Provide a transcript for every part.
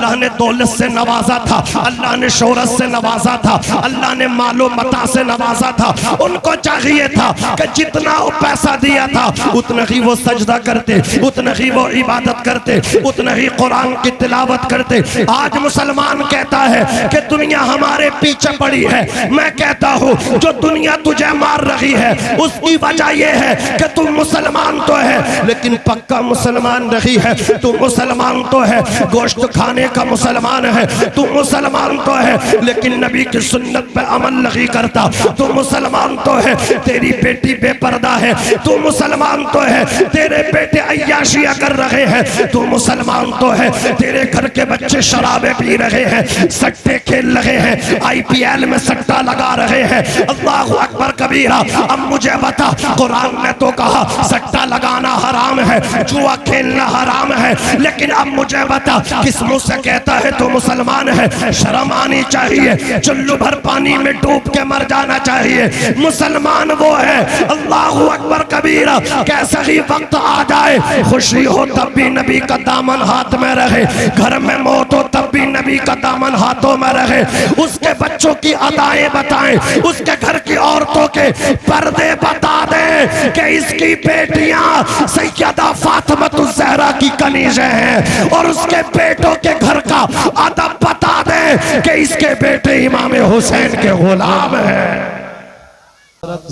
अल्लाह ने दौलत से नवाजा था, अल्लाह ने शोहरत से नवाजा था, अल्लाह ने मालो मता से नवाजा था। उनको चाहिए था कि जितना वो पैसा दिया था उतना ही वो सजदा करते, उतना ही वो इबादत करते, उतना ही कुरान की तिलावत करते। आज मुसलमान कहता है कि दुनिया हमारे पीछे पड़ी है। मैं कहता हूँ जो दुनिया तुझे मार रही है उसकी वजह यह है कि तुम मुसलमान तो है लेकिन पक्का मुसलमान नहीं है। तू मुसलमान तो है, गोश्त खाने का मुसलमान है, तू मुसलमान तो है लेकिन नबी की सुन्नत पे अमल नहीं करता। तू मुसलमान तो है, तेरी बेटी बेपर्दा है, तू मुसलमान तो है, तेरे बेटे अय्याशियां कर रहे हैं, तू मुसलमान तो है, तेरे घर के बच्चे शराबे पी रहे हैं, सट्टे खेल रहे हैं, IPL में सट्टा लगा रहे हैं। अल्लाहु अकबर कबीरा। अब मुझे बता, कुरान ने तो कहा सट्टा लगाना हराम है, जुआ खेलना हराम है, लेकिन अब मुझे बता किस मुंह से कहता है तो मुसलमान है? शर्म आनी चाहिए। चुल्लू भर पानी में डूब के मर जाना चाहिए। मुसलमान वो है। अल्लाहु अकबर कबीरा। कैसा ही वक्त आ जाए, खुशी हो तब भी नबी का दामन हाथ में रहे, घर में मौत हो तब भी नबी का दामन हाथों में रहे। उसके बच्चों की अदाएं बताएं, उसके घर की औरतों के पर्दे बता दें कि इसकी बेटियां सैयदा फातिमातुज़ ज़हरा की कनीज़ें हैं, और उसके बेटों के घर का अदब बता दें कि इसके बेटे इमाम हुसैन के गुलाम हैं।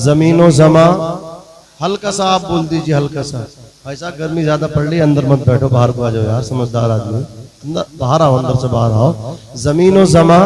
जमीनो जमा हल्का सा आप बोल दीजिए, हल्का सा। भाई साहब गर्मी ज्यादा पड़ रही है, अंदर मत बैठो, बाहर को आ जाओ यार, समझदार आदमी। बाहर आओ, अंदर से बाहर आओ। जमीनो जमा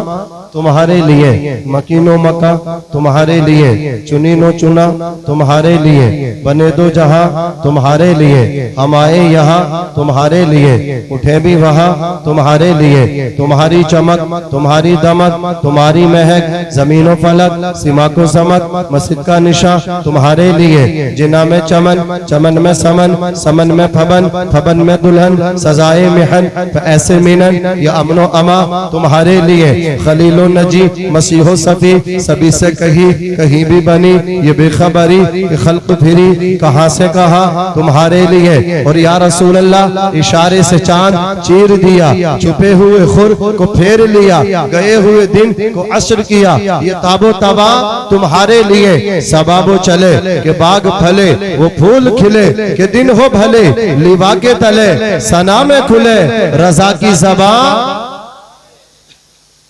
तुम्हारे लिए, मकीनो मका तुम्हारे लिए, चुनीनो चुना तुम्हारे लिए, बने दो जहां तुम्हारे लिए, हम आए यहाँ तुम्हारे लिए, उठे भी वहां तुम्हारे लिए। तुम्हारी चमक, तुम्हारी दमक, तुम्हारी महक, जमीनो फलक, सीमा को समक, मस्जिद का निशा तुम्हारे लिए। जिना में चमन, चमन में समन, समन में फबन, फबन में दुल्हन, सजाए मिहन, ऐसे मिनन, या अमनो अमा तुम्हारे लिए। खलीलो नजी, मसीहो सफी, सभी से कहीं भी बनी, ये बेखबरी खल्क फिरी, कहां से कहा तुम्हारे लिए। और या रसूल अल्लाह इशारे से चांद चीर दिया, छुपे हुए खुर को फेर लिया, गए हुए दिन को असर किया, ये ताबो तबा तुम्हारे लिए। सबाबो चले के बाग फले, वो फूल खिले के दिन हो भले, लिवा के तले सना में खुले रजा की ज़बां।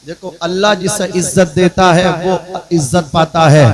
देखो, अल्लाह जिसे इज्जत देता है वो इज्जत पाता है,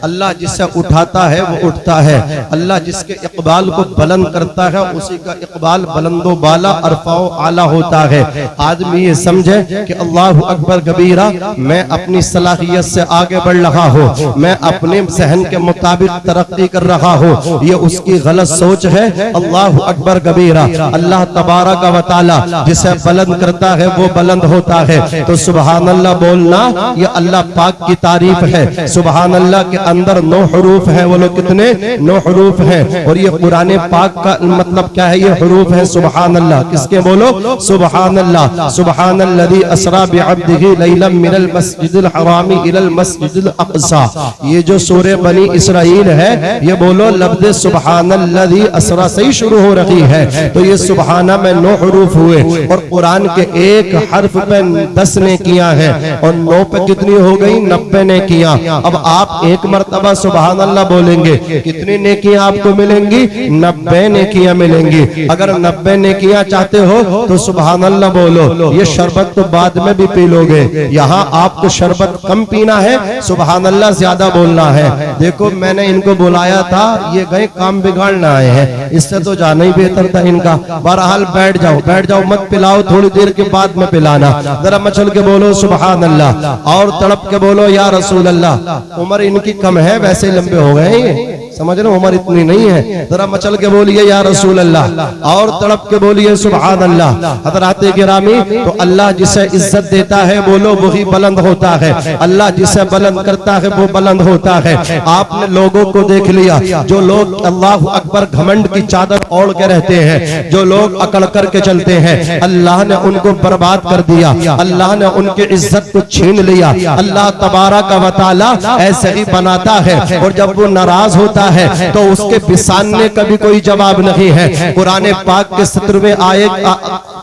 अल्लाह जिसे उठाता है वो उठता है, अल्लाह जिसके इकबाल को बुलंद करता है उसी का इकबाल बुलंदो बाला अरफाओ आला होता है। आदमी ये समझे कि अल्लाहु अकबर कबीरा, मैं अपनी सलाहियत से आगे बढ़ रहा हूँ, मैं अपने जहन के मुताबिक तरक्की कर रहा हूँ, ये उसकी गलत सोच है। अल्लाहु अकबर कबीरा। अल्लाह तबारक व तआला जिसे बुलंद करता है वो बुलंद होता है। तो सुभान अल्लाह बोलना ये अल्लाह पाक की तारीफ है। सुभान अल्लाह के अंदर 9 हरूफ है, वो लोग कितने 9 हरूफ हैं, और ये कुरान पाक का मतलब क्या है, ये हरूफ है। सुभान अल्लाह किसके बोलो? सुभान अल्लाह। सुभान अल्लज़ी असरा बिअब्दिही लैलन मिनल मस्जिदिल हरामी इलल मस्जिदिल अक़सा। ये जो सूरे बनी इसराइल है, ये बोलो लफ्ज़ सुभान अल्लज़ी असरा से ही शुरू हो रही है। तो ये सुभाना में 9 हरूफ हुए, और कुरान के एक हर्फ पे 10 ने किया है, और 9 पे कितनी हो गई? 90 ने किया। अब आप एक मर्तबा सुभान अल्लाह बोलेंगे, कितनी नेकियां आपको मिलेंगी? 90 नेकियां मिलेंगी। अगर 90 नेकियां चाहते हो तो सुभान अल्लाह बोलो। ये शरबत तो बाद में भी पी लोगे, यहाँ आपको शरबत कम पीना है, सुभान अल्लाह ज्यादा बोलना है। देखो, मैंने इनको बुलाया था, ये गए काम बिगाड़ना आए हैं, इससे तो जाना ही बेहतर था इनका। बहरहाल बैठ जाओ, बैठ जाओ, मत पिलाओ, थोड़ी देर के बाद में पिलाना। जरा मचल के बोलो सुभान अल्लाह, और तड़प के बोलो या रसूल अल्लाह। उम्र इनकी कम है, वैसे लंबे हो गए ये, समझ रहे हो, उम्र इतनी नहीं है। जरा मचल के बोलिए या रसूल अल्लाह, और तड़प के बोलिए सुभान अल्लाह। हज़रात गिरामी, तो अल्लाह जिसे इज्जत देता है बोलो वही बुलंद होता है, अल्लाह जिसे बुलंद करता है वो बुलंद होता है। आपने लोगों को देख लिया, जो लोग अल्लाह अकबर घमंड की चादर ओढ़ के रहते हैं, जो लोग अकड़ करके चलते हैं, अल्लाह ने उनको बर्बाद कर दिया, अल्लाह ने उनकी इज्जत को छीन लिया। अल्लाह तबारक व तआला ऐसे ही बनाता है, और जब वो नाराज होता है तो उसके बिसानने का भी कोई जवाब नहीं है। कुरान पाक के 17वें आयत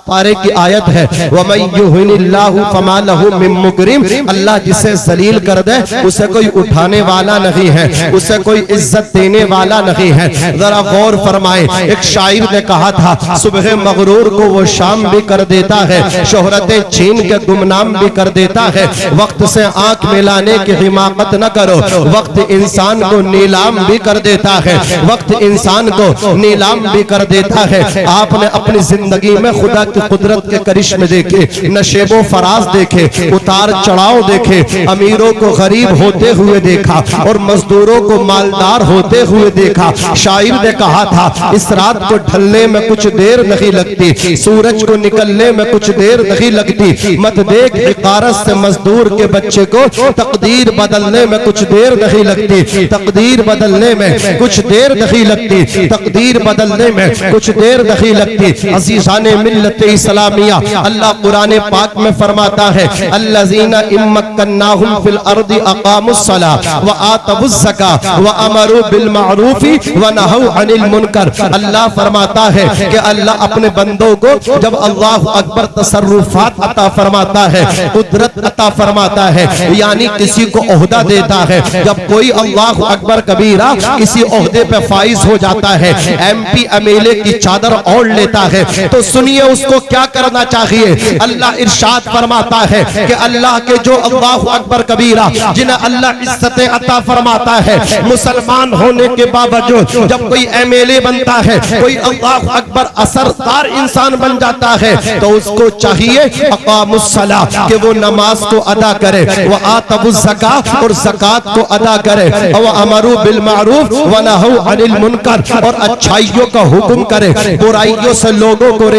पारे की आयत है, वमन युहिनिल्लाहु फमा लहु मिन मुकरिम, अल्लाह जिसे जलील कर दे उसे कोई उठाने वाला नहीं है, उसे कोई इज्जत देने वाला नहीं है। जरा गौर फरमाए, एक शायर ने कहा था, सुबह मगरूर को वो शाम भी कर देता है, शोहरतें छीन के गुमनाम भी कर देता है। वक्त से आंख मिलाने की हिमाकत न करो, वक्त इंसान को नीलाम भी कर देता है, वक्त इंसान को नीलाम भी कर देता है। आपने अपनी जिंदगी में खुदा की कुदरत के करिश्मे देखे, नशेबो फराज देखे, उतार चढ़ाव देखे, अमीरों को गरीब होते हुए देखा और मजदूरों को मालदार होते हुए देखा। शायर ने कहा था, इस रात को ढलने में कुछ देर नहीं लगती, सूरज को निकलने में कुछ देर नहीं लगती, मत देख इकारत से मजदूर के बच्चे को, तकदीर बदलने में कुछ देर नहीं लगती, तकदीर बदलने में कुछ देर नहीं लगती, तकदीर बदलने में कुछ देर नहीं लगती। अजीज़ाने मिल्लत इस्लामिया, अल्लाह कुरान पाक में फरमाता है, अल्लज़ीना इम्मक्कन्नाहुम फिल अर्दि अक़ामुस्सलाह व आतवुज़्ज़का व अमरू बिल मारूफी व नहौ अनिल मुनकर। अल्लाह फरमाता है कि अल्लाह अपने बंदों को जब अल्लाह अकबर तसर्रुफात अता फरमाता है, कुदरत अता फरमाता है, यानी किसी को ओहदा देता है, जब कोई अल्लाह अकबर कबीरा किसी ओहदे पे फाइज हो जाता है, MP MLA की चादर ओढ़ लेता है, तो सुनिए उसको क्या करना चाहिए। अल्लाह इरशाद फरमाता है कि अल्लाह के जो अल्लाह अकबर कबीरा जिन्हें अल्लाह इज्जतें अता फरमाता है, मुसलमान होने के बावजूद जब कोई MLA बनता है, कोई अल्लाह अकबर असरदार इंसान बन जाता है, तो उसको चाहिए अक़ामुस्सलाह कि वो नमाज को अदा करे, वो आतवुज़्ज़का और ज़कात को अदा करे, और अमरू बिल मारूफ व नहौ अनिल मुनकर, और अच्छाइयों का हुक्म करे, बुराइयों से लोगों को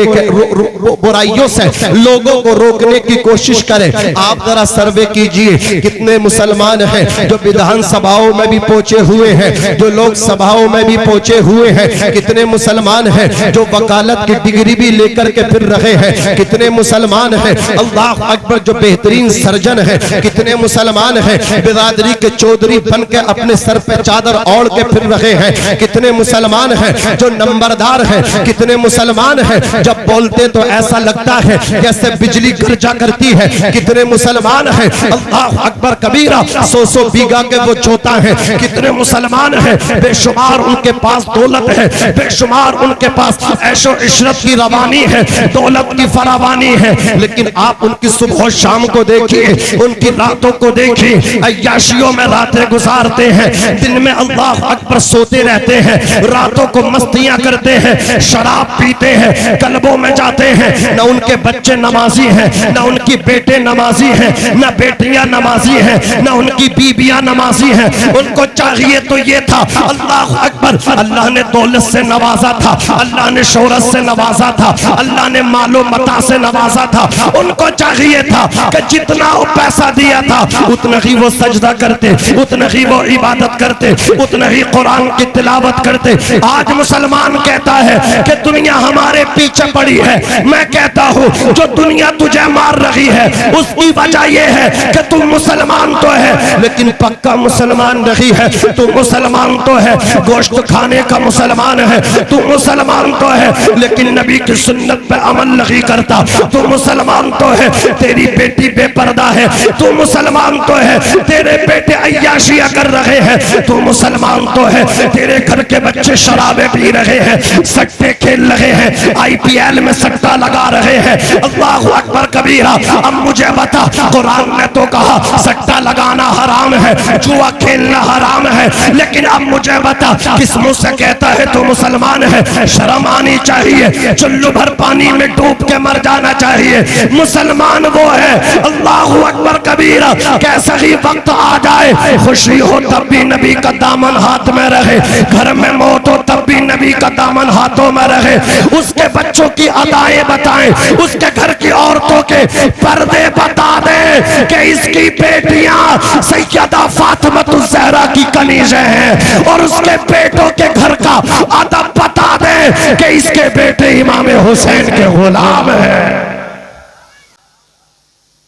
बुराइयों से लोगों को रोकने की कोशिश करे। आप जरा सर्वे कीजिए, कितने मुसलमान हैं जो विधानसभाओं में भी पहुंचे हुए हैं, जो लोक सभाओं में भी पहुंचे हुए हैं, कितने मुसलमान हैं जो वकालत की डिग्री भी लेकर के फिर रहे हैं, कितने मुसलमान हैं अल्लाह अकबर जो बेहतरीन सर्जन है, कितने मुसलमान हैं बिरादरी के चौधरी बन के अपने सर पे चादर ओढ़ के फिर रहे हैं, कितने मुसलमान हैं जो नंबरदार हैं, कितने मुसलमान हैं जब बोलते तो ऐसा लगता है जैसे बिजली गर्जा करती है, कितने मुसलमान हैं अल्लाह अकबर कबीरा 100 बीघा के वो चोता है, कितने मुसलमान हैं बेशुमार उनके पास दौलत है, बेशुमार उनके पास ऐशो इशरत की रवानी है, दौलत की फरावानी है, लेकिन आप उनकी सुबह शाम को देखिए, उनकी रातों को देखिए, अय्याशियों में रातें गुजारते हैं, दिन में अल्लाह अकबर सोते रहते हैं, रातों को मस्तियां करते हैं, शराब पीते हैं, क्लबों में जाते हैं, न उनके बच्चे नमाजी हैं, न उनकी बेटे नमाजी हैं, न बेटियां नमाजी हैं, न उनकी बीबियां नमाजी हैं। उनको चाहिए तो ये था, अल्लाह अकबर, अल्लाह ने दौलत से नवाजा था, अल्लाह ने शोहरत से नवाजा था, अल्लाह ने मालो मता से नवाजा था, उनको चाहिए था कि जितना वो पैसा दिया था उतना ही वो सजदा करते, उतना ही वो इबादत करते, उतना ही कुरान की तिलावत करते। आज मुसलमान कहता है कि दुनिया हमारे पीछे पड़ी है, मैं कहता हूँ जो दुनिया तुझे मार रही है उसकी वजह यह है कि तुम मुसलमान तो है लेकिन पक्का मुसलमान नहीं है, तू मुसलमान तो है गोश्त खाने का मुसलमान है, तू मुसलमान तो है लेकिन नबी की सुन्नत पे अमल नहीं करता, तू मुसलमान तो है तेरी बेटी बेपर्दा है, तू मुसलमान तो है तेरे बेटे अय्याशियां कर रहे हैं, तू मुसलमान तो है तेरे घर के बच्चे शराबे पी रहे हैं, सट्टे खेल रहे हैं, IPL में सट्टा लगा रहे हैं। अल्लाह अकबर कबीरा, अब मुझे बता, कुरान ने तो कहा सट्टा लगाना हराम है, जुआ खेलना हराम है, लेकिन अब मुझे बता किस मुंह से कहता है तो मुसलमान है? शर्म आनी चाहिए, चुल्लू भर पानी में डूब के मर जाना चाहिए। मुसलमान वो है अल्लाह अकबर कबीरा, कैसा ही वक्त आ जाए, खुशी हो तब भी नबी का दामन हाथ में रहे, घर में मौत हो तब भी नबी का दामन हाथों में रहे, उसके बच्चों की अदाएं बताएं, उसके घर की औरतों के पर्दे बता दें कि इसकी बेटियां सैयदा फातिमातुज़ ज़हरा की कनीज़ें हैं, और उसके बेटों के घर का अदब बता दें कि इसके बेटे इमाम हुसैन के गुलाम हैं।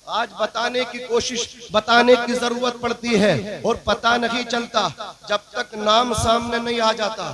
आज बताने की कोशिश, बताने की जरूरत पड़ती है और पता नहीं चलता जब तक नाम सामने नहीं आ जाता।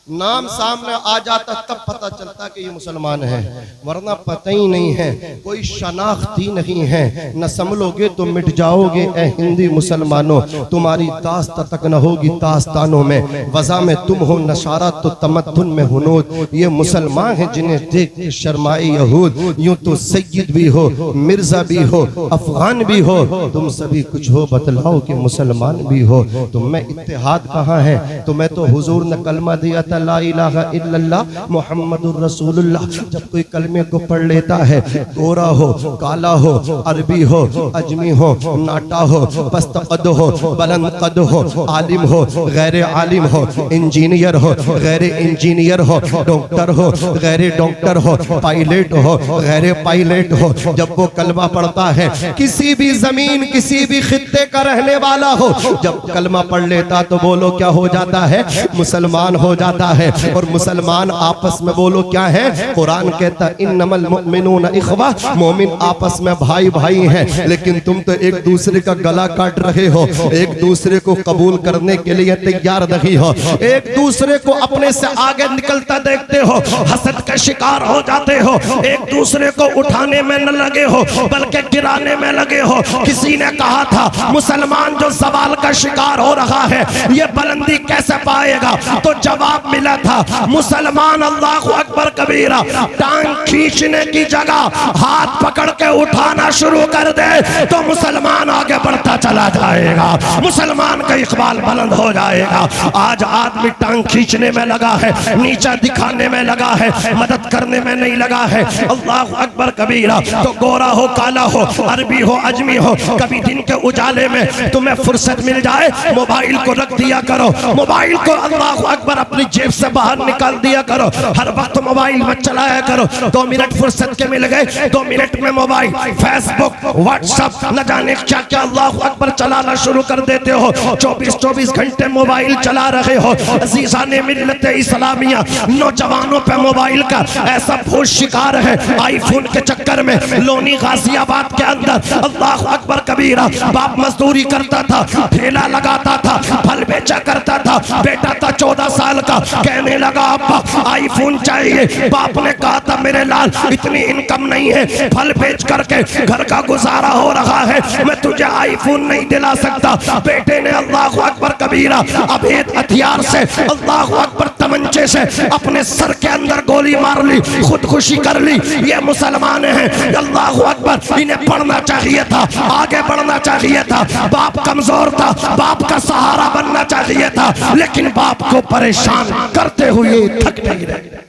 नाम सामने आ जाता तब पता चलता कि ये मुसलमान है, वरना पता ही नहीं है, कोई शनाख्त ही नहीं है। न संभलोगे तो मिट जाओगे ए हिंदी मुसलमानों, तुम्हारी दास्ता तक न होगी दास्तानों में। वज़ा में तुम हो नशारा तो तमद्दुन में हुनूद। ये मुसलमान हैं जिन्हें देख के शर्माए यहूद। यूं तो सैयद भी हो, मिर्जा भी हो, अफगान भी हो, तुम सभी कुछ हो, बतलाओ कि मुसलमान भी हो। तुम में इत्तेहाद कहाँ है? तुम्हें तो हुजूर ने कलमा दिया था, ला इलाहा इल्लल्लाह मुहम्मदुर रसूलुल्लाह। जब कोई कलमे को पढ़ लेता है, गोरा हो, काला हो, अरबी हो, अजमी हो, नाटा हो, पस्तकद हो, बुलंद कद हो, आलिम हो, गैर आलिम हो, इंजीनियर हो, गैर इंजीनियर हो, डॉक्टर हो, गैर डॉक्टर हो, पायलट हो, गैर पायलट हो, जब वो कलमा पढ़ता है, किसी भी जमीन किसी भी खित्ते का रहने वाला हो, जब कलमा पढ़ लेता तो बोलो क्या हो जाता है? मुसलमान हो जाता है। और मुसलमान आपस में बोलो क्या है? कुरान कहता है इन्नमल मुमिनूना इख्वा, मोमिन आपस में भाई भाई हैं। लेकिन तुम तो एक दूसरे का गला काट रहे हो, एक दूसरे को कबूल करने के लिए तैयार नहीं हो, एक दूसरे को अपने से आगे निकलता देखते हो, हसद का शिकार हो जाते हो, एक दूसरे को उठाने में न लगे हो बल्कि गिराने में लगे हो। किसी ने कहा था मुसलमान जो सवाल का शिकार हो रहा है ये बुलंदी कैसे पाएगा? तो जवाब मिला था मुसलमान अल्लाहु अकबर कबीरा टांग खींचने की जगह हाथ पकड़ के उठाना शुरू कर दे तो मुसलमान आगे बढ़ता चला जाएगा, मुसलमान का इकबाल बुलंद हो जाएगा। आज आदमी टांग खींचने में लगा है, नीचा दिखाने में लगा है, मदद करने में नहीं लगा है। अल्लाहु अकबर कबीरा। तो गोरा हो, काला हो, अरबी हो, अजमी हो, कभी दिन के उजाले में तुम्हें फुर्सत मिल जाए मोबाइल को रख दिया करो, मोबाइल को अल्लाहु अकबर अपनी जेब से बाहर निकाल दिया करो, हर वक्त मोबाइल में चलाया करो। 2 मिनट फुर्सत के मिल गए, 2 मिनट में मोबाइल, फेसबुक, व्हाट्सएप, न जाने क्या क्या अल्लाहु अकबर चलाना शुरू कर देते हो। 24 घंटे मोबाइल चला रहे हो। अज़ीज़ाने मिल्लत इस्लामिया, नौजवानों पे मोबाइल का ऐसा भूत शिकार है। आईफोन के चक्कर में लोनी गाजियाबाद के अंदर अल्लाहु अकबर कबीरा बाप मजदूरी करता था, ठेला लगाता था, फल बेचा करता था, बेटा था 14 साल का, कहने लगा अब्बा आईफोन चाहिए। बाप ने कहा था मेरे लाल इतनी इनकम नहीं है, फल बेच करके घर का गुजारा हो रहा है, मैं तुझे आईफोन नहीं दिला सकता। बेटे ने अल्लाहु अकबर कबीरा अभेद हथियार से, अल्लाहु अकबर तमंचे से अपने सर के अंदर गोली मार ली, खुदकुशी कर ली। ये मुसलमान हैं, अल्लाहु अकबर। इन्हें पढ़ना चाहिए था, आगे बढ़ना चाहिए था। बाप कमजोर था, बाप का सहारा बनना चाहिए था, लेकिन बाप को परेशान करते हुए थक नहीं रहे।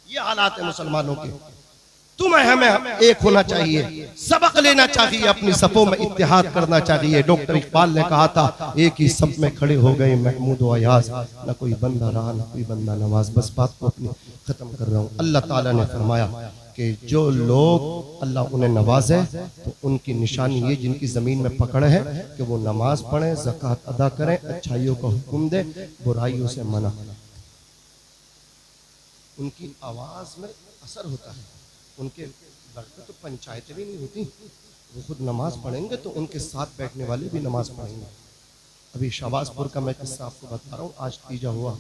ये हालात है मुसलमानों के। तुम्हें हमें एक होना चाहिए, सबक लेना चाहिए, अपनी सफों में इत्तेहाद करना चाहिए। डॉक्टर इकबाल ने कहा था एक ही सब में खड़े हो गए महमूद व अयाज, न कोई बंदा रहा न कोई बंदा नवाज। बस बात को अपनी खत्म कर रहा हूँ। अल्लाह ताला ने फरमाया कि जो लोग अल्लाह उन्हें नवाजे तो उनकी निशानी ये जिनकी ज़मीन में पकड़ है कि वो नमाज पढ़ें, ज़कात अदा करें, अच्छाइयों का हुक्म दे, बुराइयों से मना। उनकी आवाज़ में असर होता है। उनके घर में तो पंचायतें भी नहीं होती, वो खुद नमाज पढ़ेंगे तो उनके साथ बैठने वाले भी नमाज पढ़ेंगे। अभी शहबाजपुर का मैं किस्सा आपको बता रहा हूँ। आज तीजा हुआ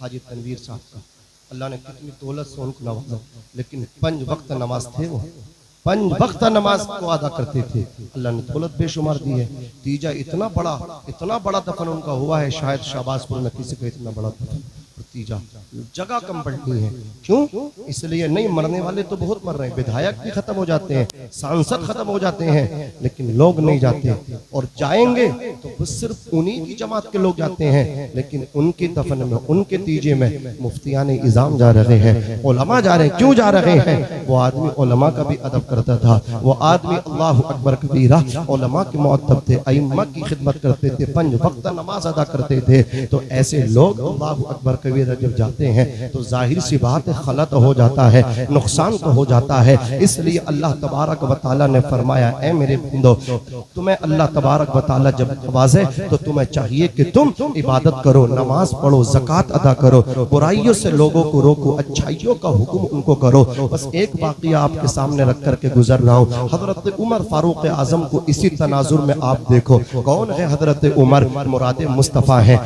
हाजी तनवीर साहब का। अल्लाह ने कितनी दौलत से उनको नवाजा, लेकिन 5 वक्त नमाज थे, वो 5 वक्त नमाज को अदा करते थे। अल्लाह ने दौलत बेशुमार दी है। तीजा इतना बड़ा दफन उनका हुआ है, शायद शहबाजपुर में किसी का इतना बड़ा दफन। तीजा जगह कम पड़ती है, क्यों? इसलिए नहीं, मरने वाले तो बहुत मर रहे हैं, विधायक भी खत्म हो जाते हैं, सांसद खत्म हो जाते हैं, लेकिन लोग नहीं जाते। और जाएंगे तो सिर्फ उन्हीं की जमात के लोग जाते हैं, लेकिन उनके दफन में, उनके तीजे में मुफ्तियान इज़ाम जा रहे हैं, उलमा जा रहे हैं। क्यों जा रहे हैं? वो आदमी उलमा का भी अदब करता था, वो आदमी अल्लाहु अकबर कबीरा उलमा के मुअद्दब थे, अइम्मा की खिदमत करते थे, 5 वक्त नमाज अदा करते थे। तो ऐसे लोग अल्लाहु अकबर कबीरा वगैरह जब जाते हैं तो जाहिर सी बात है खलत हो जाता है, नुकसान तो हो जाता है। इसलिए अल्लाह तबारक व तआला ने फरमाया, ए मेरे बंदो, तुम्हें अल्लाह तबारक व तआला जब नवाजे तो तुम्हें चाहिए कि तुम इबादत करो, नमाज पढ़ो, ज़कात अदा करो, बुराइयों से लोगों को रोको, अच्छाइयों का हुक्म उनको करो। बस एक वाक़या आपके सामने रख करके गुजर रहा हूँ। हजरत उमर फारूक आजम को इसी तनाजुर में आप देखो, कौन है हजरत उमर? मुराद मुस्तफ़ा है,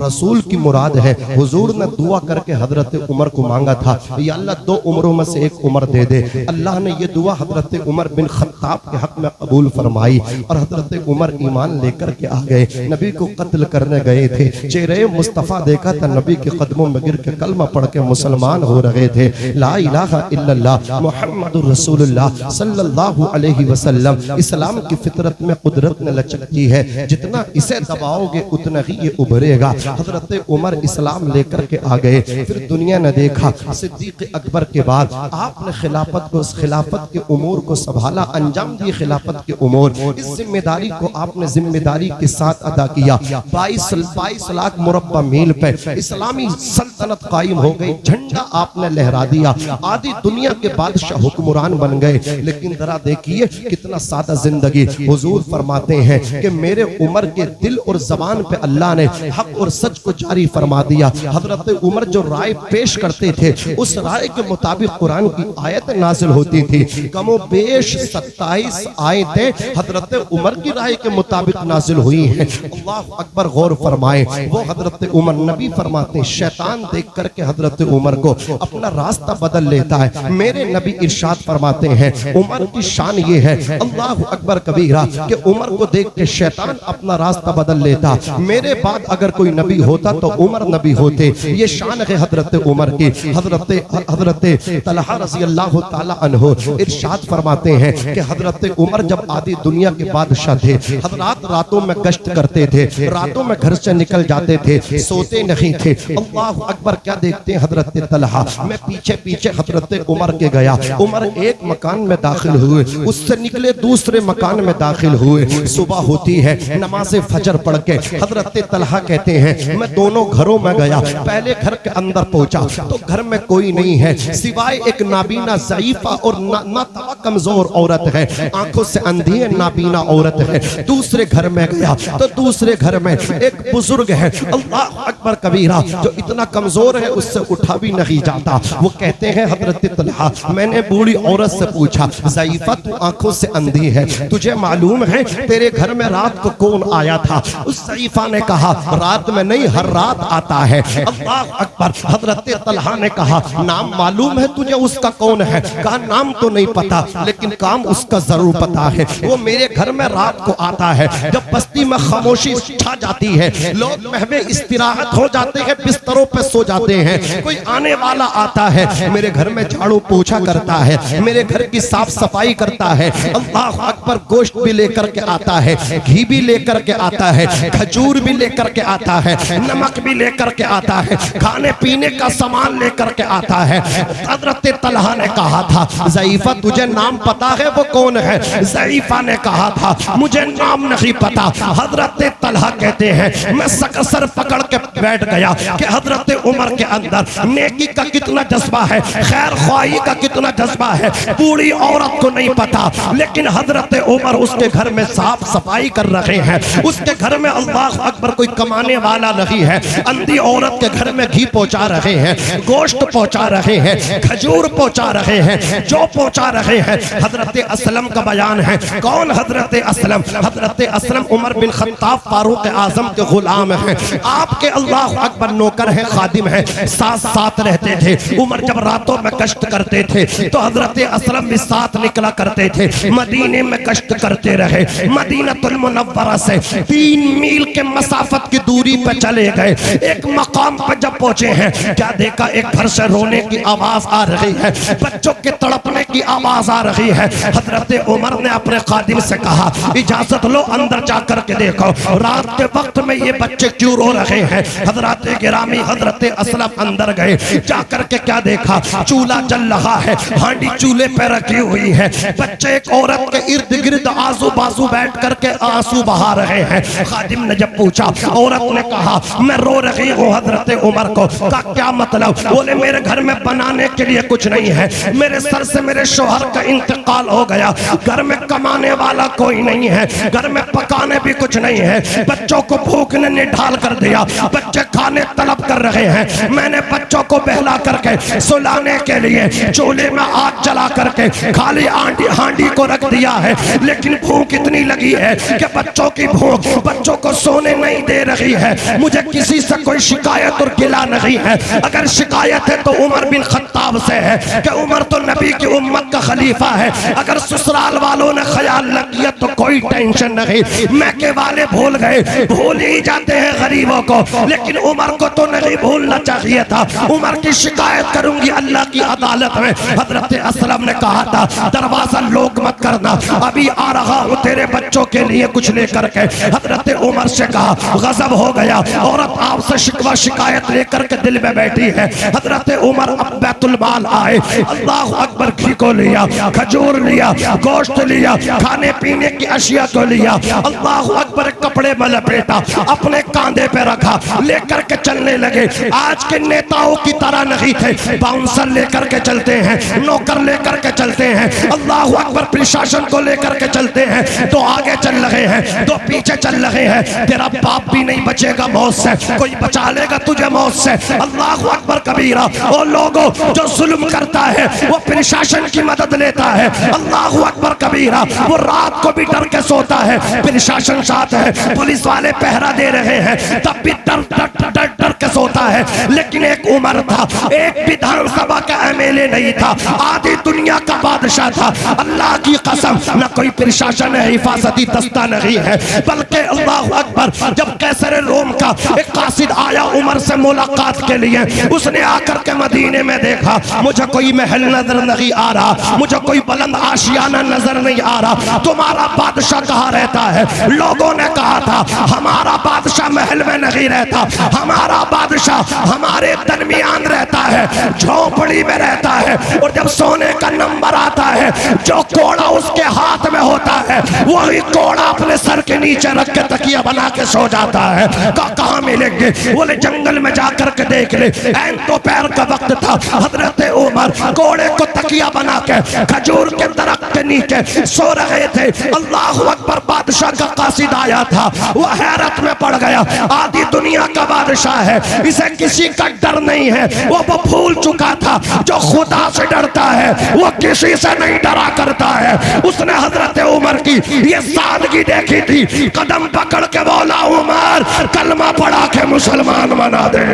रसूल की मुराद है। हुजूर ने दुआ करके हजरत उमर को मांगा था, या अल्लाह 2 उम्रों में से एक उम्र दे दे। अल्लाह ने ये दुआ हजरत उमर बिन खत्ताब के हक में कबूल फरमाई और हजरत उमर ईमान लेकर के आ गए। नबी को कत्ल करने गए थे, चेहरे मुस्तफ़ा देखा था, नबी के कदमों में गिर के कलमा पढ़ के मुसलमान हो रहे थे। ला इलाहा इल्लल्लाह मुहम्मदुर रसूलुल्लाह सल्लल्लाहु अलैहि वसल्लम। इस्लाम की फितरत में कुदरत ने लचकती है, जितना इसे दबाओगे उतना ही ये उभरेगा। हजरत उमर इस्लाम लेकर के आ गए। फिर दुनिया ने देखा, सिद्दीक अकबर के बाद आपने खिलाफत के उमूर को संभाला, अंजाम दिए खिलाफत के उमूर। इस जिम्मेदारी को आपने जिम्मेदारी के साथ अदा किया। 22 लाख मुरब्बा मील पे इस्लामी सल्तनत कायम हो गई, झंडा आपने लहरा दिया, आधी दुनिया के बादशाह हुक्मरान बन गए। लेकिन जरा देखिए कितना सादा जिंदगी। हुजूर फरमाते हैं कि मेरे उमर के दिल और जबान पे अल्लाह ने हक और सच को जारी फरमा दिया। हजरत उमर जो राय पेश करते थे, उस राय के मुताबिक कुरान की आयत नाजिल होती थी। कमो बेश 27 आयतें हजरत उमर की राय के मुताबिक नाजिल हुई हैं। अल्लाह अकबर, गौर फरमाए। वो हजरत उमर, नबी फरमाते हैं, शैतान देख करके हजरत उमर को अपना रास्ता बदल लेता है। मेरे नबी इरशाद फरमाते हैं, उमर की शान ये है, अल्लाह अकबर कबीरा, कि उमर को देख के शैतान अपना रास्ता बदल लेता। मेरे बाद अगर कोई नबी होता तो उमर नबी होते। ये शान है हजरत उमर की। हजरत तलहा रज़ी अल्लाह ताला अन्हु इरशाद फरमाते हैं कि हजरत उमर जब आधी दुनिया के बादशाह थे, हजरात रातों में गश्त करते थे, रातों में घर से निकल जाते थे, सोते नहीं थे। अल्लाह अकबर, क्या देखते हैं हजरत तलहा? मैं पीछे पीछे हजरत उमर के गया। उमर एक मकान में दाखिल हुए, उससे निकले दूसरे मकान में दाखिल हुए। सुबह होती है, नमाज फजर पढ़ के हजरत तलहा कहते हैं, मैं दोनों घरों में गया। पहले घर के अंदर पहुंचा तो घर में कोई नहीं है सिवाय एक नाबीना ज़ईफा और नातवा कमजोर औरत है, आंखों से अंधी है, नाबीना औरत है। दूसरे घर में गया तो दूसरे घर में एक बुजुर्ग है, अल्लाह अकबर कबीरा, जो इतना कमजोर है उससे उठा भी नहीं जाता। वो कहते हैं हजरत तलहा, मैंने बूढ़ी औरत से पूछा, ज़ईफा तू आंखों से अंधी है, तुझे मालूम है तेरे घर में रात को कौन आया था? उस ज़ईफा ने कहा, रात में नहीं, हर रात आता है। अल्लाह अकबर। हजरत तलहा ने कहा, नाम मालूम है तुझे उसका कौन है? कहा, नाम तो नहीं पता लेकिन काम उसका जरूर पता है। वो मेरे घर में रात को आता है। जब बस्ती में खामोशी छा जाती है, लोग महवे इस्तिराहत हो जाते हैं, बिस्तरों पे सो जाते हैं, कोई आने वाला आता है, मेरे घर में झाड़ू पोछा करता है, मेरे घर की साफ सफाई करता है। अल्लाह अकबर। गोश्त भी लेकर के आता है, घी भी लेकर के आता है, खजूर भी लेकर के आता है, नमक भी लेकर के आता है, खाने पीने का सामान लेकर के आता है। हजरत तलहा ने कहा था, ज़ईफा तुझे नाम पता है वो कौन है? ज़ईफा ने कहा था, मुझे नाम नहीं पता। हजरत तलहा कहते हैं, मैं सकसर पकड़ के बैठ गया कि हजरत उमर के अंदर नेकी का कितना जज्बा है, खैर ख्वाही का कितना जज्बा है, बूढ़ी औरत को नहीं पता, लेकिन हजरत उमर उसके घर में साफ सफाई कर रहे हैं। उसके घर में अल्लाह अकबर कोई कमाने वाला नहीं है, अंधी औरत के घर में घी पहुंचा रहे हैं, गोश्त पहुंचा रहे हैं, खजूर पहुंचा रहे हैं, जो पहुंचा रहे हैं। हजरत असलम का बयान है। कौन हजरत असलम? हजरत असलम उमर बिन खत्ताब फारूक आजम के गुलाम हैं, आपके अल्लाह अकबर नौकर हैं, खादिम हैं, साथ साथ रहते थे। उमर जब रातों में कष्ट करते थे तो हजरत असलम भी साथ निकला करते थे। मदीने में कष्ट करते रहे, मदीनतुल मुनव्वरा से 3 मील के मसाफत की दूरी पर चले गए। एक मकाम पर जब पहुंचे हैं, क्या देखा, एक घर से रोने की आवाज आ रही है, बच्चों के तड़पने की आवाज आ रही है। हजरत उमर ने अपने खादिम से कहा, इजाजत लो, अंदर जाकर के देखो रात के वक्त में ये बच्चे क्यों रो रहे हैं। हजरत गिरामी हजरत असलम अंदर गए, जाकर के क्या देखा, चूल्हा जल रहा है, हांडी चूल्हे पे रखी हुई है, बच्चे एक औरत के इर्द गिर्द आजू बाजू बैठ करके आंसू बहा रहे हैं। खादिम ने जब पूछा, औरत ने कहा, मैं रो रही हूँ हजरत उमर को का क्या मतलब? बोले मेरे घर में बनाने के लिए कुछ नहीं है, मेरे सर से मेरे शोहर का इंतकाल हो गया, घर में कमाने वाला कोई नहीं है, घर में पकाने भी कुछ नहीं है, बच्चों को भूख ने निढाल कर दिया, बच्चे खाने तलब कर रहे हैं, मैंने बच्चों को बहला करके सुलाने के लिए चूल्हे में आग जला करके खाली हांडी को रख दिया है, लेकिन भूख इतनी लगी है कि बच्चों की भूख बच्चों को सोने नहीं दे रही है। मुझे किसी से कोई शिकायत और गिला नहीं है, अगर शिकायत है तो उमर बिन खत्ताब से है कि उमर तो नबी की उम्मत का खलीफा है, अगर ससुराल वालों ने ख्याल न किया तो कोई टेंशन नहीं। मैके वाले भूल गए, भूल ही जाते हैं गरीबों को, लेकिन उमर को तो नहीं भूलना चाहिए था। उमर की शिकायत करूंगी अल्लाह की अदालत में। हजरत असलम ने कहा था दरवाजा लोग मत करना, अभी आ रहा हूं तेरे बच्चों के लिए कुछ लेकर के। हजरत उमर से कहा, गजब हो गया, औरत आपसे शिकवा शिकायत लेकर के दिल में बैठी है। हजरत उमर अब बैतुल माल आए, अल्लाह अकबर, घी को लिया, खजूर लिया, गोश्त लिया, खाने पीने की अशिया को लिया, अल्लाह अकबर, कपड़े में लपेटा, अपने कांधे पे रखा, लेकर के चलने लगे। आज के नेताओं की तरह नहीं थे, बाउंसर लेकर के चलते हैं, नौकर लेकर के चलते हैं, अल्लाह अकबर, प्रशासन को लेकर के चलते हैं। तो आगे चल रहे हैं, तो पीछे चल रहे हैं, तेरा बाप भी नहीं बचेगा मौत से, कोई बचा लेगा तुझे मौत से। अल्लाह अकबर कबीरा। और लोगों जो जुल्म करता है वो प्रशासन की मदद लेता है, अल्लाह अकबर कबीरा। वो रात को भी डर के सोता है, प्रशासन साथ है, पुलिस वाले पहरा दे रहे हैं, तब भी डर डर डर डर के सोता है। लेकिन एक उमर था, एक विधानसभा का एमएलए नहीं था, आधी दुनिया का बादशाह था। अल्लाह की कसम, न कोई प्रशासन है, हिफाजती दस्ता नहीं है, बल्कि अल्लाह अकबर, जब कैसर रोम का एक कासिद आया उमर से मुलाकात के लिए, उसने आकर के मदीने में देखा, मुझे कोई महल नजर नहीं आ रहा, मुझे कोई बुलंद आशियाना नजर नहीं आ रहा, तुम्हारा बादशाह कहाँ रहता है? लोगों ने कहा था हमारा बादशाह महल में नहीं रहता, हमारा बादशाह हमारे दरमियान रहता है, झोपड़ी में रहता है, और जब सोने का नंबर आता है, जो कोड़ा उसके हाथ में होता है, वही कोड़ा अपने सर के नीचे रख के तकिया बना के सो जाता है। कहाँ मिलेंगे? बोले जंगल में जाकर के देख ले। ऐन दोपहर का वक्त था, हजरत उमर कोड़े को तकिया बना के खजूर के दरख्त के नीचे सो रहे थे। अल्लाह अकबर, बादशाह का कासिद आया था, वो हैरत में पड़ गया, आधी दुनिया का बादशाह है, इसे किसी का डर नहीं है। वो भूल चुका था, जो खुदा से डरता है वो किसी से नहीं डरा करता है। उसने हजरत उमर की ये सादगी देखी थी, कदम पकड़ के बोला, उमर कलमा पढ़ा के मुसलमान बना दे।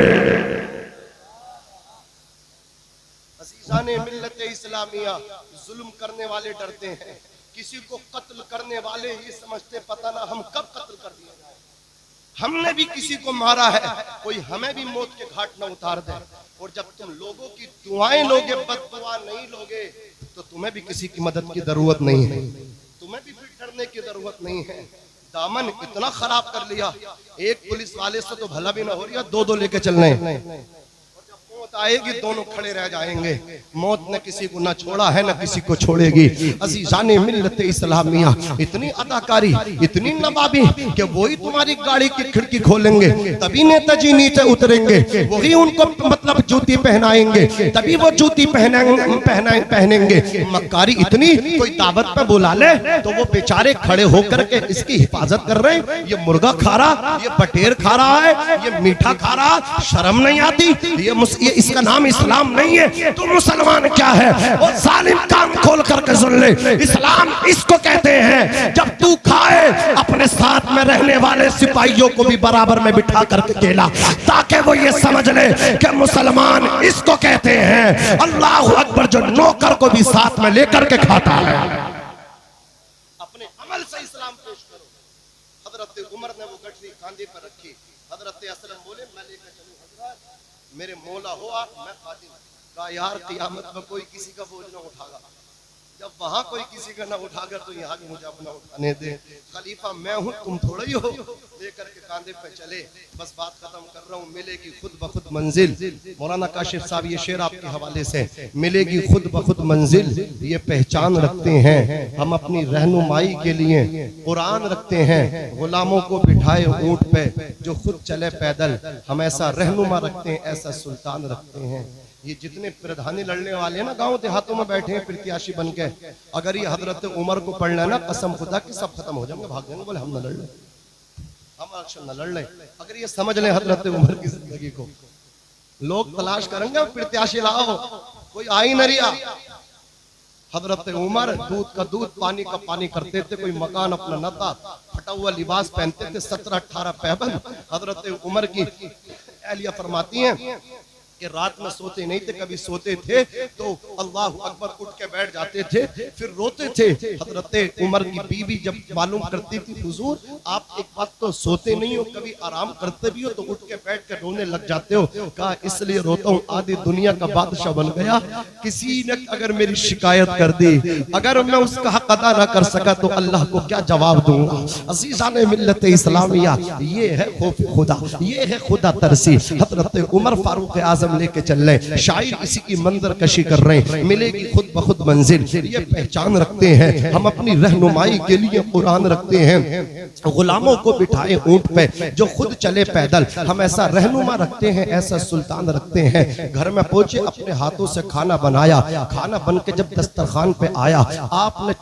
अज़ीज़ाने मिल्लत इस्लामिया, जुल्म करने वाले डरते हैं, किसी को कत्ल करने वाले ये समझते पता ना हम कब कत्ल कर दिया जाए। हमने भी किसी को मारा है, कोई हमें भी मौत के घाट न उतार दे। और जब तुम लोगों की दुआएं लोगे, बददुआ नहीं लोगे, तो तुम्हें भी किसी की मदद की जरूरत नहीं है, तुम्हें भी फिर डरने की जरूरत नहीं है। दामन इतना खराब कर लिया, एक पुलिस वाले से तो भला भी ना हो रही, दो दो लेके चलने, मौत आएगी दोनों खड़े रह जाएंगे। मौत न किसी को न छोड़ा है, न किसी को छोड़ेगी। अज़ीज़ाने मिल्लत इस्लामिया, इतनी अदाकारी, इतनी नवाबी कि वही तुम्हारी गाड़ी की खिड़की खोलेंगे, तभी नेताजी नीचे उतरेंगे, वही उनको मतलब जूती पहनाएंगे, तभी वो जूती पहनेंगे। मक्कारी इतनी, कोई दावत पे बुला ले तो वो बेचारे खड़े होकर के इसकी हिफाजत कर रहे हैं। ये मुर्गा खा रहा, ये बटेर खा रहा है, ये मीठा खा रहा, शर्म नहीं आती? ये इसका नाम इस्लाम नहीं है तो मुसलमान क्या है? और जालिम कान खोल करके सुन ले, इस्लाम इसको कहते हैं जब तू खाए अपने साथ में रहने वाले सिपाहियों को भी बराबर में बिठा करके खेला, ताकि वो ये समझ ले कि मुसलमान इसको कहते हैं। अल्लाह अकबर, जो नौकर को भी साथ में लेकर के खाता है। अपने अमल से इस्लाम पेश करो। हजरत उमर ने वो गठरी कांधे पर रखी, हजरत असलम बोले मैं लेकर चलूं हजरत, मेरे मौला हो आप, मैं खादिम। कहा यार क़यामत में कोई किसी का बोझ न उठागा, जब वहां कोई किसी का ना उठाकर तो यहाँ भी मुझे अपना उठाने दे। खलीफा मैं हूँ, तुम थोड़ा ही हो। लेकर के कांधे पे चले, बस बात खत्म कर रहा हूँ। मिलेगी खुद ब खुद मंजिल। मौलाना काशिफ साहब ये शेर आपके हवाले से, मिलेगी खुद ब खुद मंजिल, ये पहचान रखते हैं हम अपनी रहनुमाई के लिए कुरान रखते हैं। गुलामों को बिठाए ऊंट पे जो खुद चले पैदल, हम ऐसा रहनुमा रखते हैं, ऐसा सुल्तान रखते हैं। ये जितने प्रधानी लड़ने वाले हैं ना गांव देहातों में बैठे हैं प्रत्याशी बन के, अगर ये हजरत उमर को पढ़ना है ना, कसम खुदा की सब खत्म हो जाएंगे, भाग जाएंगे, बोले हम न लड़ लें, हम अक्सर न लड़ लें। अगर ये समझ लें हजरत उमर की जिंदगी को, लोग तलाश करेंगे प्रत्याशी लाओ, कोई आ ही न रिया। हजरत उमर दूध का दूध पानी का पानी करते थे, कोई मकान अपना न था, फटा हुआ लिबास पहनते थे, 17-18 पैबंद। हजरत उमर की एहलिया फरमाती हैं कि रात में सोते नहीं थे, कभी सोते थे तो अल्लाह अकबर उठ के बैठ जाते थे, फिर रोते थे। हजरत उमर की बीवी जब मालूम करती थी हुजूर आप एक बात तो सोते नहीं हो, कभी आराम करते भी हो तो उठ के बैठ के रोने लग जाते हो, कहा इसलिए रोता हूँ, आधी दुनिया का बादशाह बन गया, किसी ने अगर मेरी शिकायत कर दी, अगर मैं उसका हक अदा ना कर सका तो अल्लाह को क्या जवाब दूंगा। अज़ीज़ान मिल्लत इस्लामिया, ये है खौफ खुदा, ये है खुदा तरसी। हजरत उमर फारूक आज़म लेके चल रहे, शायर इसी की मंजर कशी कर रहे हैं। मिलेगी खुद ब खुद मंजिल, ये पहचान रखते हैं हम अपनी रहनुमाई के लिए कुरान रखते हैं। गुलामों को बिठाए ऊंट पे जो खुद चले पैदल, हम ऐसा रहनुमा रखते हैं, ऐसा सुल्तान रखते हैं। घर में पहुंचे, अपने हाथों से खाना बनाया, खाना बन के जब दस्तरखान पे आया, आपने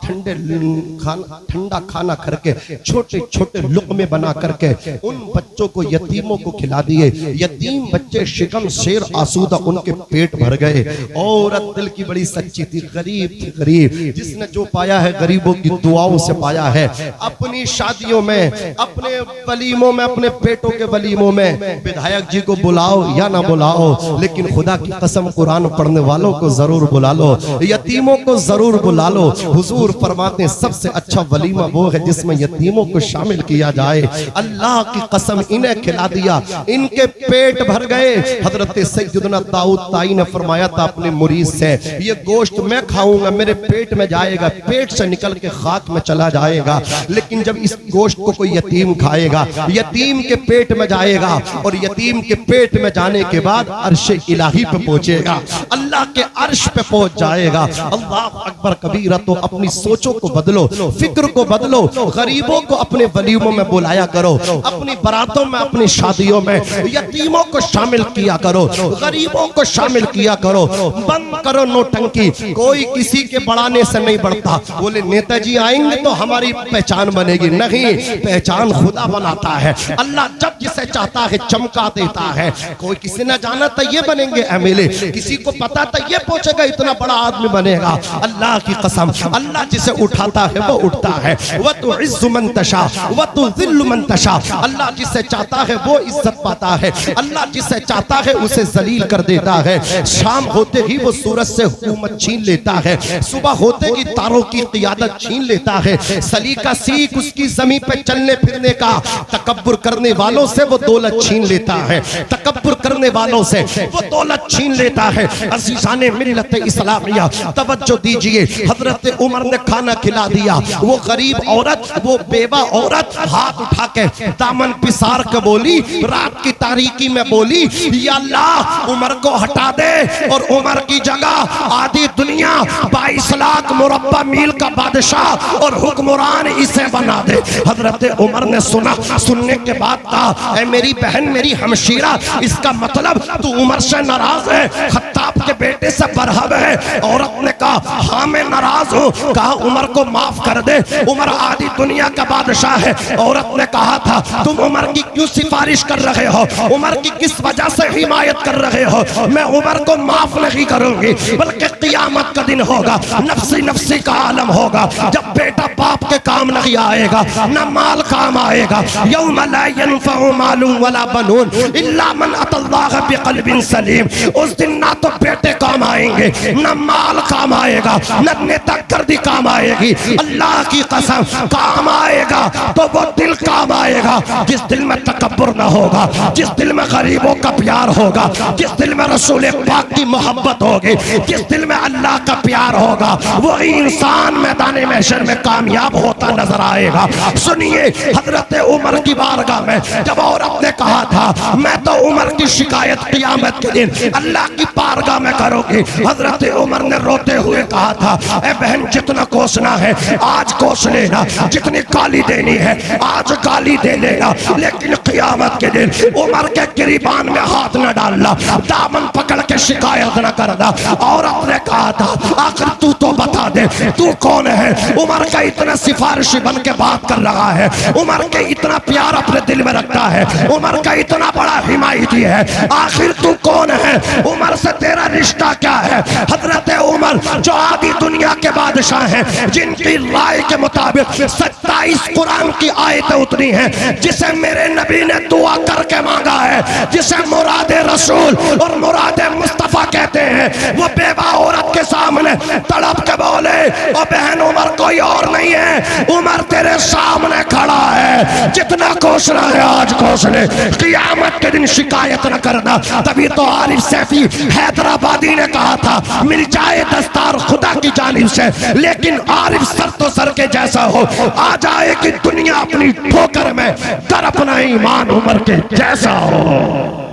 ठंडा खाना करके छोटे छोटे लुक़मे बना करके उन बच्चों को, यतीमों को खिला दिए। यतीम बच्चे शिकम शेर आसूदा, उनके पेट भर गए। औरत दिल की बड़ी सच्ची थी, गरीब थी, गरीब, जिसने जो पाया है गरीबों की दुआओं से पाया है। अपनी शादियों में, अपने वलीमों में, अपने बेटों के वलीमों में विधायक जी को बुलाओ या ना बुलाओ, लेकिन खुदा की कसम कुरान पढ़ने वालों को जरूर बुला लो, यतीमों को जरूर बुला लो। हुजूर फरमाते हैं सबसे अच्छा वलीमा वो है जिसमें यतीमों को शामिल किया जाए। अल्लाह की कसम इन्हें खिला दिया, इनके पेट भर गए। हजरत सैयदना दाऊद ताई ने फरमाया था अपने मुरीद से, ये गोश्त मैं खाऊंगा मेरे पेट में जाएगा, पेट से निकल के खाक में चला जाएगा, लेकिन जब इस गोश्त को कोई यतीम खाएगा, यतीम के पेट में जाएगा, और यतीम के पेट में जाने के बाद अर्श इलाही पे पहुंचेगा, अल्लाह के अर्श पे पहुंच जाएगा। अल्लाह अकबर कबीरा। तो अपनी सोचों को बदलो, फिक्र को बदलो, गरीबों को अपने वलीमों में बुलाया करो, अपनी बारातों में, अपनी शादियों में यतीमों को शामिल किया करो, गरीबों को शामिल किया करो। बंद करो नोटंकी, कोई किसी के बढ़ाने से नहीं बढ़ता। बोले नेताजी आएंगे तो हमारी पहचान बनेगी, नहीं, पहचान खुदा बनाता है। अल्लाह जब जिसे चाहता है चमका देता है। कोई किसी ने जाना था ये बनेंगे एमएलए, किसी को पता था ये पहुंचेगा इतना बड़ा आदमी बनेगा। अल्लाह की कसम, अल्लाह जिसे उठाता है वो उठता है। वह तो इज्जु मन तशा वह तो जिल्लु मन तशा। अल्लाह जिसे चाहता है वो इज्जत पाता है, अल्लाह जिसे चाहता है उसे जलील कर देता है। शाम होते ही वो सूरज से हुकूमत छीन लेता है, सुबह होते ही तारों की क़ियादत छीन लेता है। सलीका सीख उसकी ज़मीन पे चलने फिरने का, तकब्बुर करने वालों से वो दौलत छीन लेता है, तकब्बुर करने वालों से वो दौलत छीन लेता है। अज़ीज़ाने मिल्लत इस्लामिया तवज्जो दीजिए, हजरत उमर ने खाना खिला दिया। वो गरीब औरत, वो बेवा औरत हाथ उठा के दामन पिसार के बोली, रात की तारीकी में बोली, या अल्लाह उमर को हटा दे और उमर की जगह आधी दुनिया 22 लाख मुरब्बा मील का बादशाह और हुक्मरान इसे बना दे। हजरत उमर ने सुना, सुनने के बाद कहा, ऐ मेरी बहन, मेरी हमशीरा, इसका मतलब तू उमर से नाराज है, खत्ताब के बेटे से बरहब है। औरत ने कहा, हाँ मैं नाराज हूँ। कहा, उमर को माफ कर दे, उमर आधी दुनिया का बादशाह है। औरत ने कहा था, तुम उमर की क्यों सिफारिश कर रहे हो, उमर की किस वजह से हिमायत कर रहे हो? मैं उमर को माफ नहीं करूंगी, बल्कि क़ियामत का दिन होगा, नफ्सी नफ्सी का आलम होगा, जब बेटा बाप के काम नहीं आएगा, न माल काम आएगा। यौम ला यनफउ मालुन वला बनून इल्ला मन अतल्लाह बिक़ल्बिन सलीम। उस दिन ना तो बेटे काम आएंगे, न माल काम आएगा, न नेतागिरी काम आएगी। अल्लाह की कसम काम आएगा तो वो दिल काम आएगा जिस दिल में तकब्बुर न होगा, जिस दिल में गरीबों का प्यार होगा, जिस दिल में रसूल पाक की मोहब्बत होगी, जिस दिल में अल्लाह का प्यार होगा, वही इंसान मैदान महशर में कामयाब होता नजर आएगा। सुनिए, हजरत उमर की बारगाह में जब औरत ने कहा था मैं तो उमर की शिकायत क़यामत के दिन अल्लाह की बारगाह में करोगी, हजरत उमर ने रोते हुए कहा था ए बहन जितना कोसना है आज कोस लेना, जितनी गाली देनी है आज गाली दे लेना, लेकिन क़यामत के दिन उमर के गिरीबान में हाथ न डालना, दामन पकड़ के शिकायत न करना। औरत ने कहा था आखिर तू तो बता दे तू कौन है? उमर का इतना सिफारिशी बन के बात कर रहा है, उमर के इतना प्यार अपने दिल में रखता है, उमर का इतना बड़ा हिमायती है, आखिर तू कौन है? उमर से तेरा रिश्ता क्या है? हजरत उमर जो आदि दुनिया के बादशाह हैं, जिनकी राय के मुताबिक 27 कुरान की आयतें उतरी हैं, जिसे मेरे नबी ने दुआ करके मांगा है, जिसे मुरादे रसूल और मुरादे मुस्तफा कहते हैं, वो बेवा औरत के सामने तड़प के बोले ओ बहन उमर कोई और नहीं है, उमर तेरे सामने खड़ा है, जितना कोसना है आज कोस ले, क़यामत के दिन शिकायत न करना। तभी तो आरिफ सैफी हैदराबादी ने कहा था मिल जाए दस्तार खुदा की जानिब से, लेकिन आरिफ सर तो सर के जैसा हो, आ जाए कि दुनिया अपनी ठोकर में दर अपना ईमान उमर के जैसा हो।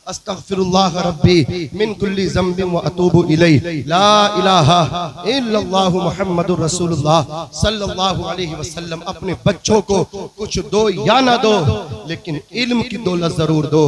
अस्तगफिरुल्लाह रब्बी मिन कुल्ली ज़ंबिन व अतूबु इलैहि ला इलाहा इल्लल्लाहु मुहम्मदुर रसूलुल्लाह सल्लल्लाहु अलैहि वसल्लम। अपने बच्चों को कुछ दो या ना दो, लेकिन इल्म की दौलत जरूर दो।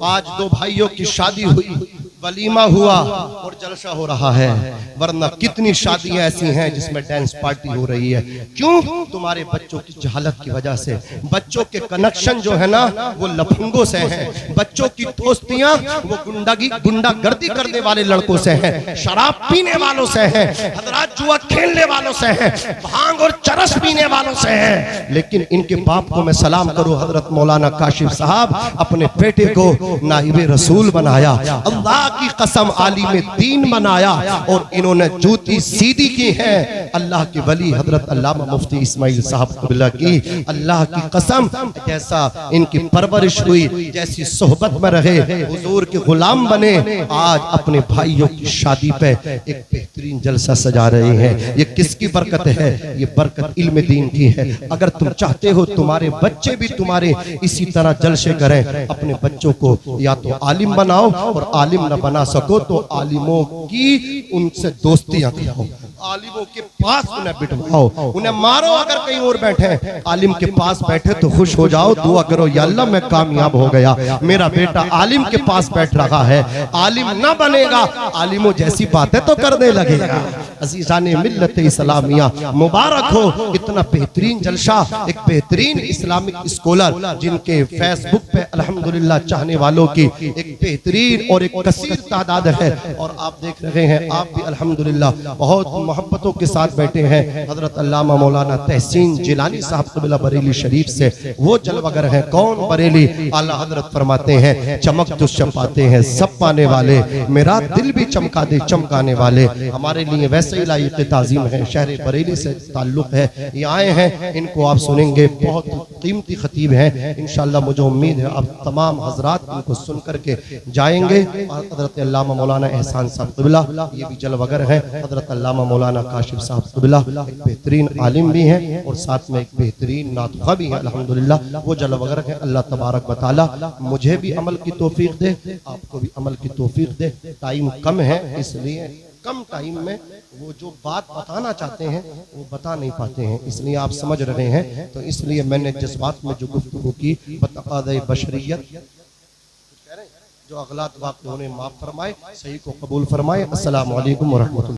आज दो भाइयों की शादी हुई, वलीमा हुआ और जलसा हो रहा है, वरना कितनी शादियां ऐसी हैं जिसमें डांस पार्टी हो रही है। क्यों? तुम्हारे बच्चों की जहालत की वजह से। बच्चों के कनेक्शन जो है ना वो लफंगों से हैं, बच्चों की दोस्तियां वो गुंडागर्दी करने वाले लड़कों से हैं, शराब पीने वालों से हैं, हजरात जुआ खेलने वालों से हैं, भांग और चरस पीने वालों से हैं। लेकिन इनके बाप को मैं सलाम करूं, हजरत मौलाना काशिफ साहब अपने बेटे को नाइबे रसूल बनाया, अल्लाह की कसम आलिम दीन बनाया, और इन्होंने जूती सीधी की है अल्लाह के वली हजरत अल्लामा मुफ्ती इस्माइल साहब कबिला की। अल्लाह की कसम जैसा इनकी परवरिश हुई, जैसी सोहबत में रहे, हुजूर के गुलाम बने, आज अपने भाइयों की शादी पे एक बेहतरीन जलसा सजा रहे हैं। ये किसकी बरकत है? ये बरकत इल्म दीन की है। अगर तुम चाहते हो तुम्हारे बच्चे भी तुम्हारे इसी तरह जलसे करें, अपने बच्चों को या तो आलिम बनाओ, और आलिम न बना सको तो आलिमों की उनसे दोस्तियां कराओ, आलिमों के पास उन्हें बिठवाओ, उन्हें मारो अगर कहीं और बैठे, आलिम के पास बैठे तो खुश हो जाओ, दुआ करो या अल्लाह मैं कामयाब हो गया, मेरा बेटा आलिम के पास बैठ रहा है। आलिम ना बनेगा, आलिमों जैसी बातें तो करने लगेगा। अज़ीज़ाने मिल्लत इस्लामिया मुबारक हो, इतना बेहतरीन जलसा, एक बेहतरीन इस्लामिक स्कॉलर जिनके फेसबुक पे अल्हम्दुलिल्लाह चाहने वालों की एक बेहतरीन और एक कसीर तादाद है, और आप देख रहे हैं आप भी अल्हम्दुलिल्लाह बहुत मोहब्बतों के साथ बैठे हैं। हजरत अल्लामा मौलाना तहसीन जिलानी साहब क़िबला बरेली शरीफ से वो जलवागर हैं। कौन बरेली? आला हजरत फरमाते हैं चमक जो चमकाते हैं सब पाने वाले, मेरा दिल भी चमका दे चमकाने वाले। हमारे लिए वैसे ही लायक ताज़ीम है, शहर बरेली से ताल्लुक़ है, ये आए हैं, इनको आप सुनेंगे, बहुत कीमती खतीब हैं। इंशाअल्लाह मुझे उम्मीद है आप तमाम हजरात इनको सुन करके जाएंगे। हजरत अल्लामा मौलाना एहसान साहब क़िबला ये भी जलवागर हैं, हजरत अल्लामा मौलाना काशिफ साहब क़िबला एक बेहतरीन आलिम भी हैं और साथ में एक बेहतरीन नातख़ा भी हैं अल्हम्दुलिल्लाह, वो जलवागर हैं। अल्लाह तबारक व तआला मुझे भी अमल की तौफीक दे, आपको भी अमल की तौफीक दे। टाइम कम है, इसलिए कम टाइम में वो जो बात बताना चाहते हैं वो बता नहीं पाते हैं, इसलिए आप समझ रहे हैं। तो इसलिए मैंने जज्बात में जो गुफ्तगू की बतक़ाज़े बशरियत, जो अगलात वाक़ उन्हें माफ़ फरमाए, सही को कबूल फरमाए। अस्सलामु अलैकुम व रहमतुल्लाह।